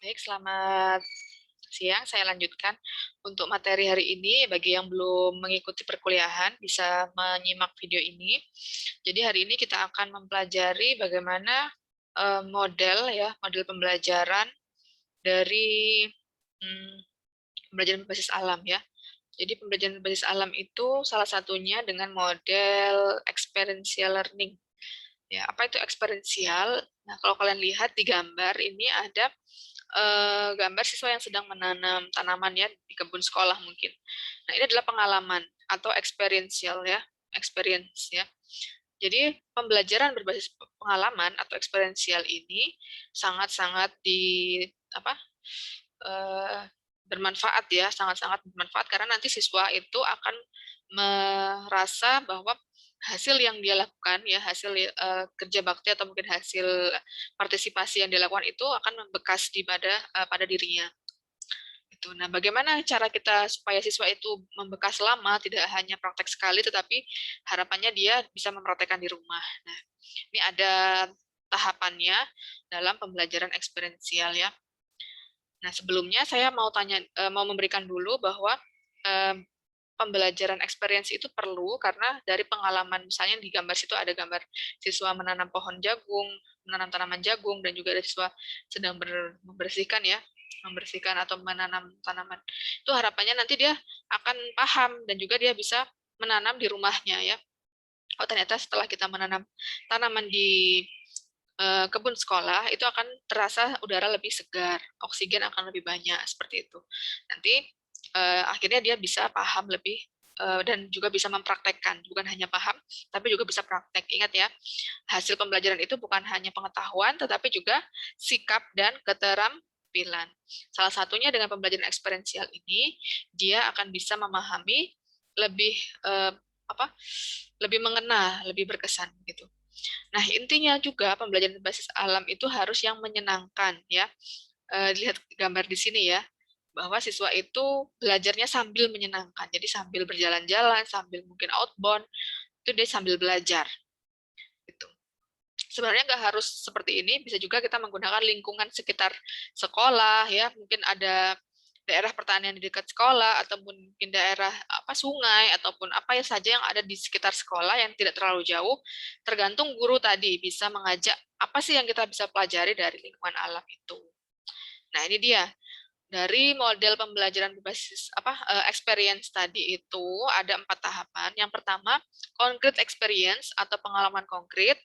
Baik, selamat siang. Saya lanjutkan untuk materi hari ini. Bagi yang belum mengikuti perkuliahan, bisa menyimak video ini. Jadi hari ini kita akan mempelajari bagaimana model pembelajaran dari hmm, pembelajaran berbasis alam ya. Jadi pembelajaran berbasis alam itu salah satunya dengan model experiential learning. Ya, apa itu experiential? Nah, kalau kalian lihat di gambar ini ada gambar siswa yang sedang menanam tanaman ya di kebun sekolah mungkin. Nah, ini adalah pengalaman atau experiential ya, experience ya. Jadi pembelajaran berbasis pengalaman atau experiential ini sangat-sangat apa eh, bermanfaat ya, sangat-sangat bermanfaat karena nanti siswa itu akan merasa bahwa hasil yang dia lakukan ya, hasil kerja bakti atau mungkin hasil partisipasi yang dilakukan itu akan membekas pada dirinya. Gitu. Nah, bagaimana cara kita supaya siswa itu membekas lama, tidak hanya praktek sekali, tetapi harapannya dia bisa mempraktekkan di rumah. Nah, ini ada tahapannya dalam pembelajaran eksperiensial ya. Nah, sebelumnya saya mau memberikan dulu bahwa pembelajaran experience itu perlu karena dari pengalaman, misalnya di gambar situ ada gambar siswa menanam pohon jagung, menanam tanaman jagung, dan juga ada siswa sedang membersihkan atau menanam tanaman. Itu harapannya nanti dia akan paham dan juga dia bisa menanam di rumahnya ya. Oh, ternyata setelah kita menanam tanaman di kebun sekolah itu akan terasa udara lebih segar, oksigen akan lebih banyak seperti itu. Nanti akhirnya dia bisa paham lebih dan juga bisa mempraktekkan, bukan hanya paham, tapi juga bisa praktek. Ingat ya, hasil pembelajaran itu bukan hanya pengetahuan, tetapi juga sikap dan keterampilan. Salah satunya dengan pembelajaran eksperiensial ini, dia akan bisa memahami lebih eh, apa, lebih mengena, lebih berkesan gitu. Nah, intinya juga pembelajaran berbasis alam itu harus yang menyenangkan ya. Lihat gambar di sini ya, bahwa siswa itu belajarnya sambil menyenangkan. Jadi sambil berjalan-jalan, sambil mungkin outbound, itu dia sambil belajar. Gitu. Sebenarnya nggak harus seperti ini, bisa juga kita menggunakan lingkungan sekitar sekolah ya, mungkin ada daerah pertanian di dekat sekolah ataupun mungkin daerah sungai ataupun apa ya saja yang ada di sekitar sekolah yang tidak terlalu jauh, tergantung guru tadi bisa mengajak apa sih yang kita bisa pelajari dari lingkungan alam itu. Nah, ini dia dari model pembelajaran berbasis experience tadi itu ada 4 tahapan. Yang pertama, concrete experience atau pengalaman konkret.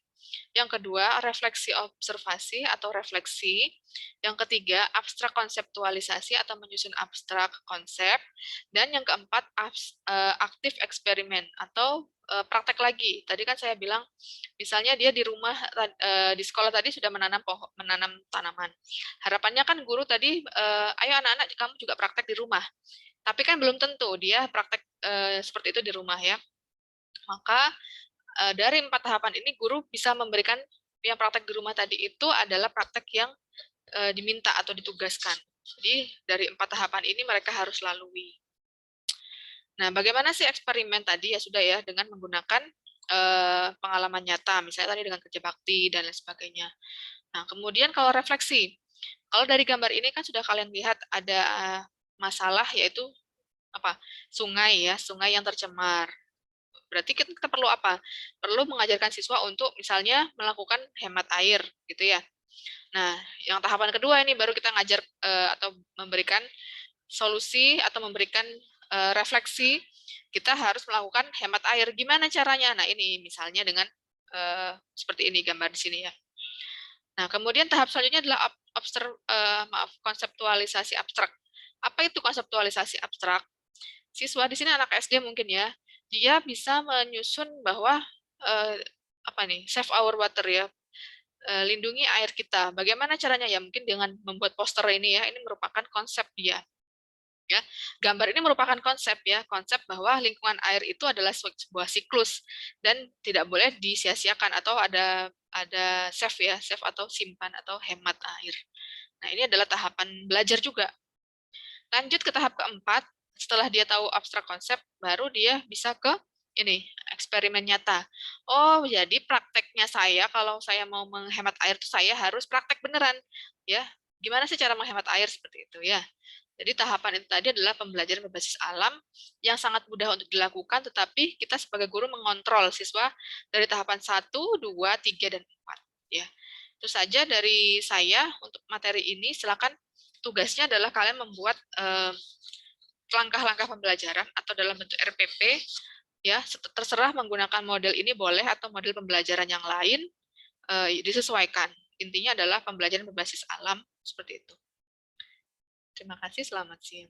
Yang kedua, refleksi observasi atau refleksi. Yang ketiga, abstrak konseptualisasi atau menyusun abstrak konsep. Dan yang keempat, aktif eksperimen atau praktek lagi. Tadi kan saya bilang, misalnya dia di rumah, di sekolah tadi sudah menanam tanaman. Harapannya kan guru tadi, ayo anak-anak kamu juga praktek di rumah. Tapi kan belum tentu dia praktek seperti itu di rumah ya. Maka dari 4 tahapan ini guru bisa memberikan yang praktek di rumah tadi itu adalah praktek yang diminta atau ditugaskan. Jadi dari 4 tahapan ini mereka harus lalui. Nah, bagaimana sih eksperimen tadi ya sudah ya dengan menggunakan pengalaman nyata, misalnya tadi dengan kerja bakti dan lain sebagainya. Nah, kemudian kalau refleksi, kalau dari gambar ini kan sudah kalian lihat ada masalah yaitu apa? Sungai ya, sungai yang tercemar. Berarti kita perlu apa? Perlu mengajarkan siswa untuk misalnya melakukan hemat air gitu ya. Nah, yang tahapan kedua ini baru kita ngajar atau memberikan solusi atau memberikan refleksi, kita harus melakukan hemat air. Gimana caranya? Nah, ini misalnya dengan seperti ini gambar di sini ya. Nah, kemudian tahap selanjutnya adalah konseptualisasi abstrak. Apa itu konseptualisasi abstrak? Siswa di sini anak SD mungkin ya, dia bisa menyusun bahwa save our water ya, lindungi air kita. Bagaimana caranya ya? Mungkin dengan membuat poster ini ya, ini merupakan konsep dia. Ya, gambar ini merupakan konsep ya, konsep bahwa lingkungan air itu adalah sebuah siklus dan tidak boleh disia-siakan atau ada save ya, save atau simpan atau hemat air. Nah, ini adalah tahapan belajar juga. Lanjut ke tahap keempat, setelah dia tahu abstrak konsep, baru dia bisa ke ini, eksperimen nyata. Oh, jadi prakteknya saya, kalau saya mau menghemat air, saya harus praktek beneran. Ya, Gimana sih cara menghemat air seperti itu ya? Jadi tahapan itu tadi adalah pembelajaran berbasis alam yang sangat mudah untuk dilakukan, tetapi kita sebagai guru mengontrol siswa dari tahapan 1, 2, 3, dan 4. Ya. Itu saja dari saya untuk materi ini. Silakan tugasnya adalah kalian membuat langkah-langkah pembelajaran atau dalam bentuk RPP. Ya, terserah menggunakan model ini boleh atau model pembelajaran yang lain, disesuaikan. Intinya adalah pembelajaran berbasis alam seperti itu. Terima kasih, selamat siang.